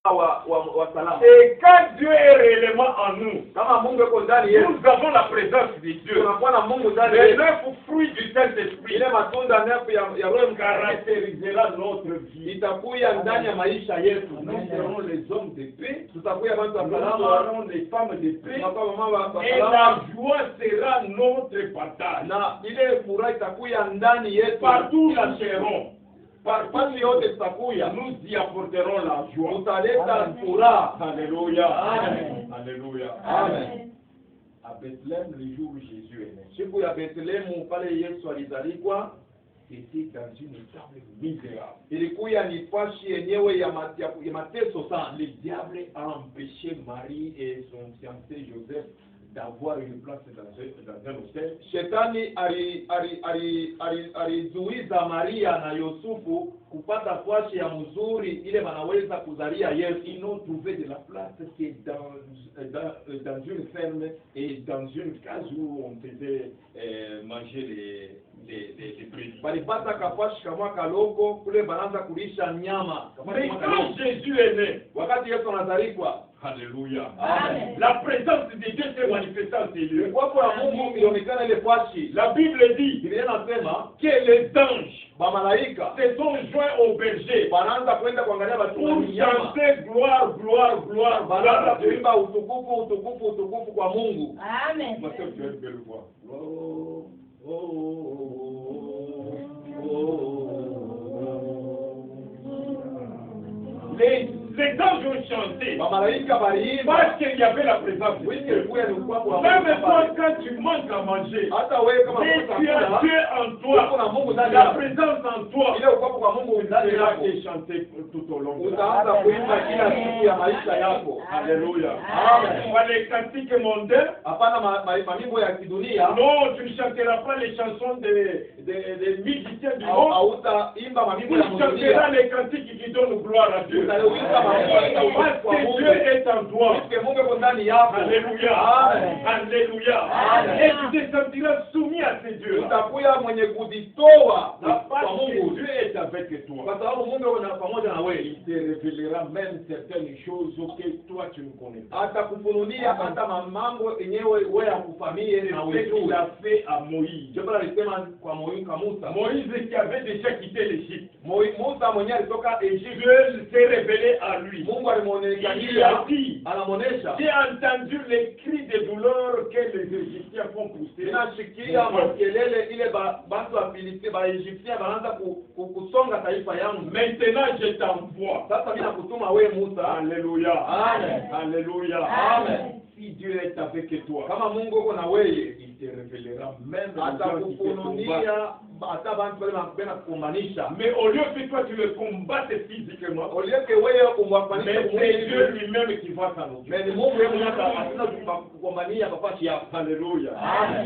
Et quand Dieu est réellement en nous, nous avons la présence de Dieu. Les 9 fruits du Saint-Esprit caractérisera notre vie. Nous serons les hommes de paix, nous serons les femmes de paix, et la joie sera notre partage. Partout où nous serons, nous y apporterons la joie. Alléluia. Amen. Alléluia. Amen. À Bethléem, le jour où Jésus est né, c'était dans une table misérable. Le diable a empêché Marie et son fiancé Joseph d'avoir une place dans un hôtel. Shetani alizuiza Maria na Yusufu kupata fwashi ya mzuri ile wanaweza kuzalia Yesu. Ils n'ont trouvé de la place que dans une ferme et dans une case où on faisait manger les brebis. Balipata kafwashi kama kaloko kule banaanza kulisha nyama. Mais quand Jésus est né, wakati Yesu anazaliwa, alléluia. Amen. La présence de Dieu s'est manifestée en ces lieux. La Bible dit que les anges se sont joints aux bergers pour chanter gloire, gloire, gloire, gloire. Amen. Ma soeur, tu as une belle voix. Les anges ont chanté parce qu'il y avait la présence de Dieu. Même toi, quand tu manques à manger, mais tu as Dieu en toi, la présence en toi, tu vas chanter tout au long de la vie. Alléluia. Pas les cantiques mondains. Non, tu ne chanteras pas les chansons des musiciens du monde. Tu chanteras les cantiques qui donnent gloire à Dieu. Parce que Dieu est en toi. Alléluia. Alléluia. Et tu te sentiras soumis à ces dieux. Parce que Dieu est avec toi. Il te révélera même certaines choses que toi tu ne connais pas. C'est ce qu'il a fait à Moïse. Moïse qui avait déjà quitté l'Égypte. Dieu s'est révélé à lui. Il a dit, j'ai entendu les cris de douleur que les Égyptiens font pousser. Maintenant je t'envoie. Alléluia. Amen. Alléluia. Amen. Si Dieu est avec toi, il te révélera même mais au lieu que toi tu le combattes physiquement, mais c'est Dieu lui-même qui va t'en occuper. Alléluia.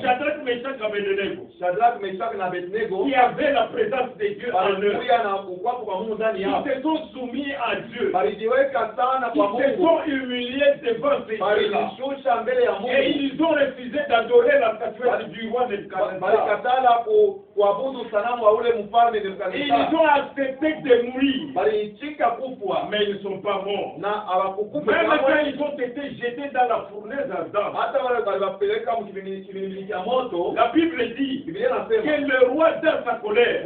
Shadrach, Meshach et Abednego, qui avaient la présence de Dieu en eux, ils se sont soumis à Dieu, ils se sont humiliés devant ces dieux-là, et ils ont refusé d'adorer la statuette du roi Nebuchadnezzar. Et ils ont accepté de mourir, mais ils ne sont pas morts. Même quand ils ont été jetés dans la fournaise ardente, la Bible dit que le roi, dans sa colère,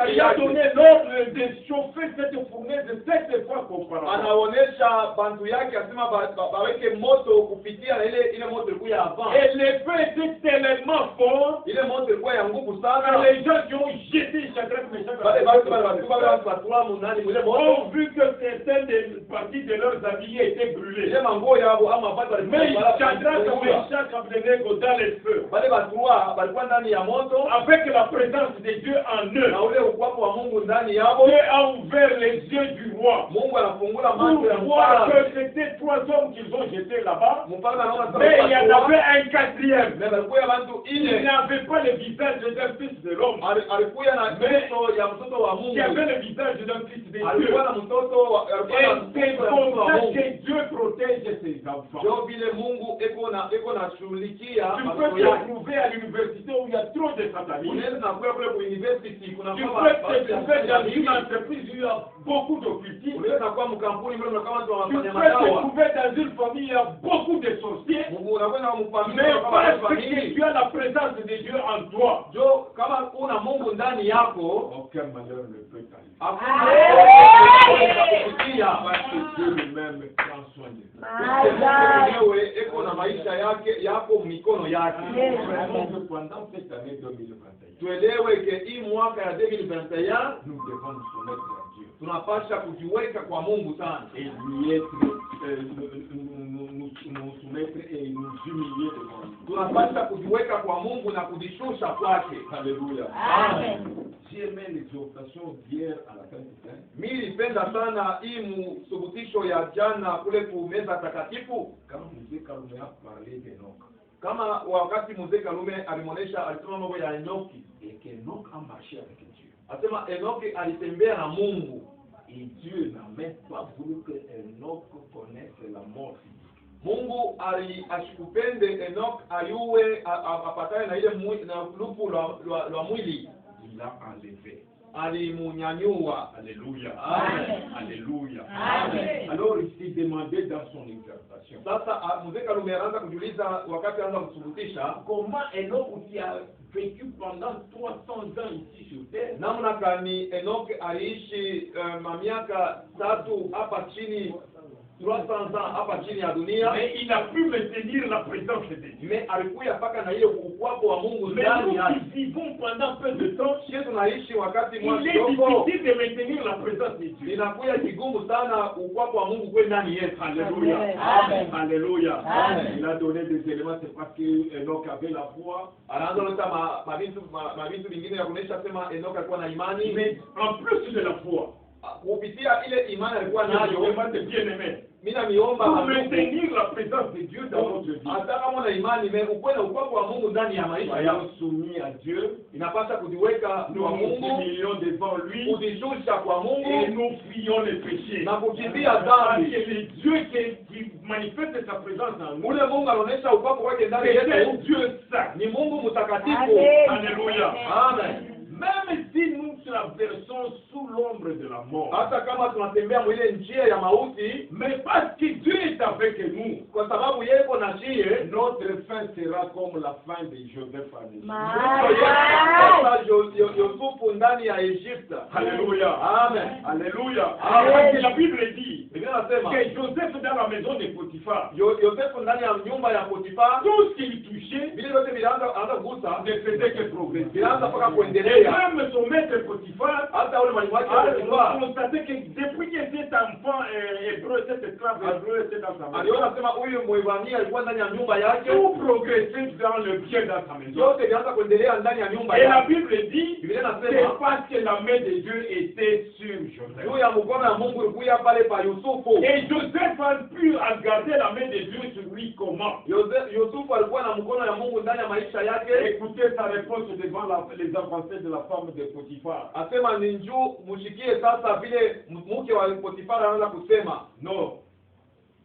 il a donné l'ordre de chauffer cette fournaise 7 fois qu'auparavant. Et le feu était tellement fort que les gens qui ont jeté Shadrach, Meshach ont vu que certaines parties de leurs habits étaient brûlées. Mais Shadrach, Meshach et Abednego dans les feux, avec la présence de Dieu en eux, Dieu a ouvert les yeux du roi pour voir que c'était 3 hommes qu'ils ont jetés là-bas, mais il y en avait un 4e. Il n'avait pas le visage d'un Fils de l'homme. alikuya na Kristo ya mtoto wa Mungu. Qui avait le visage d'un Fils de Dieu. Alikuwa na mtoto alikuwa na Et c'est comme ça que Dieu protège ses enfants. Ndio vile Mungu eko na shughulikia Tu peux watoto te yake. trouver à l'université où il y a trop de satanistes. Unaweza na kuwa kule kwa university kuna Tu peux te trouver dans une entreprise où il y a beaucoup d'occultistes. unaweza kuwa mkampuni mbele kama watu Tu wanafanya peux te madawa. trouver dans une famille où il y a beaucoup de sorciers. Mungu unakwenda kumfanyia Mais kama parce que familia. tu as la présence de Dieu en toi, Jo kama una Mungu ndani yako, aucun malheur ne peut t'arriver. hakuna Parce que Dieu lui-même prend soin de toi. mwenyewe eko na maisha yako mikono yake. Vraiment que pendant cette année 2021, Tuelewe ke hii mwaka ya 2021 nous devons nous soumettre à Dieu. tunapasha kujiweka kwa Mungu sana. Et lui être, nous soumettre et nous humilier devant lui. Tunapasha kujiweka kwa Mungu na kujishusha kwake. Alléluia. Amen. J'ai aimé l'exhortation d'hier à la Sainte-Seine. Mimi nilipenda sana hii msubutisho ya jana kule ku meza takatifu, Quand M. Kalume a parlé d'Enoch, kama wakati mzee Kalume alimuonesha, alisema mambo ya Enoki, et qu'Enoch a marché avec Dieu. asema Enoki alitembea na Mungu. Et Dieu n'a même pas voulu que Enoch connaisse la mort physique. Mungu ashikupende Enoch ayuwe apatane na ile na lupu lwa mwili, Il l'a enlevé. alimunyanyua. Alléluia. Amen. Alléluia. Amen. Alors il s'est demandé dans son exhortation, Sasa mzee Kalume anaanza kujiuliza wakati anaanza kusubutisha, comment Enoch qui a vécu pendant 300 ans ici sur terre, namna gani Enoch aliishi mamiaka 3 hapa chini, 300 ans hapa chini ya dunia, mais il a pu maintenir la présence de Dieu. me alikuya paka na ile ukwapo wa Mungu Mais ndani nous yake. qui vivons pendant peu de temps, Sisi tunaishi wakati mwa il est kidogo, difficile de maintenir la présence de Dieu. inakuya kigumu sana ukwapo wa Mungu kwe ndani yetu. Alléluia. Amen. Alléluia. Amen. Il a donné des éléments, c'est parce que Enoch avait la foi. Anaanza kuleta mavitu vingine ya kuonesha sema Enoch alikuwa na imani, Mais en plus de la foi, kupitia ile imani alikuwa je nayo. demande de bien aimer. Mimi namiomba Pour Mungu, maintenir la présence de Dieu dans notre vie, hata kama una imani ukwwe na ukwapo wa Mungu ndani ya maisha yako, soyons soumis à Dieu, inapaswa kujiweka nous kwa nous Mungu, humilions devant lui kujishusha kwa et Mungu nous fuyons les péchés. na kukimbia Parce dhambi. que le Dieu qui manifeste sa présence en nous, Ule Mungu anaonyesha upako wake ndani c'est un yetu, Dieu saint. ni Mungu mtakatifu. Amen. Alléluia. Amen. Même si nous traversons sous l'ombre de la mort, Hata kama tunatembea mwile njia ya mauti, mais parce que Dieu est avec nous, kwa sababu yeko na shie, notre fin sera comme la fin de Joseph en Égypte. sasa Yusufu ndani ya Egypte. Alléluia. Amen. Alléluia. Amen. Parce que la Bible dit Biblia inasema que Joseph dans la maison de Potiphar, Yosefu ndani ya nyumba ya Potifa, tout ce qu'il touchait vile vyote vilianza kugusa, ne faisait que progresser. vilianza mpaka Et kuendelea. même son maître Potiphar Hata ule mwalimu wake a Potifa constaté que depuis que cet enfant hébreu, cet esclave hébreu était dans sa maison, aliona sema huyu Mwebrania alikuwa ndani ya nyumba yake, tout progressait dans le bien dans sa maison. yote vilianza kuendelea ndani ya nyumba Et la yake. Bible dit Biblia c'est inasema parce que la main de Dieu était sur Joseph. juu ya mkono ya Mungu ilikuwa pale pa Yusufu. Et Joseph a pu garder la main de Dieu sur lui comment? Yusufu alikuwa na mkono ya Mungu ndani ya maisha yake. Écoutez sa réponse devant les avancées de la femme de Potiphar. Asema ni njoo mushikie sasa vile mke wa Potifara anaanza kusema. Non.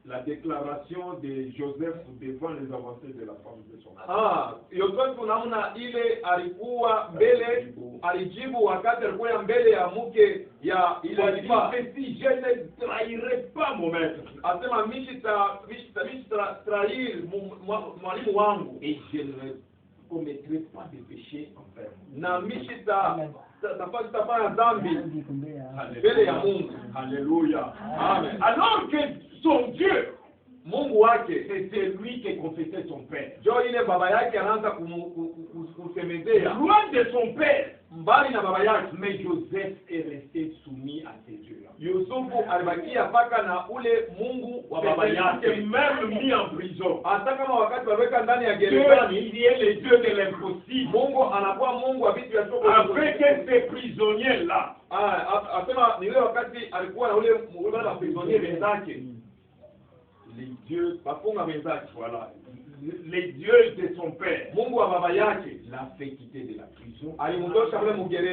La déclaration de Joseph devant les avancées de la femme de son mari. Yosefu namna ile alikuwa mbele, alijibu wakati alikuwa mbele ya mke ya Il a dit, Potifara. si je ne trahirai pas mon maître, Asema trahir mwalimu wangu et je ne commettrai pas de péché envers vous. na tafanya dhambi mbele ya Mungu. Alléluia. Amen. Alors que son Dieu, Mungu wake c'était lui qui confessait son père. jo ile baba yake anaanza kusemezea Loin de son père, mbali na baba yake. mais Joseph est resté soumis à ces dieux-là. Yusufu alibakia paka na ule Mungu wa baba Il yake, était même mis en prison. hata kama wakati waliweka ndani ya Dieu, gerezani. il est le Dieu de l'impossible. Mungu anakuwa Mungu wa vitu vya Avec ces prisonniers-là, asema ni ile wakati alikuwa na ule prisonnier wenzake. les dieux, voilà, les dieux de son père, Mungu wa baba yake l'a fait quitter de la prison. alimtosha mle mgereza.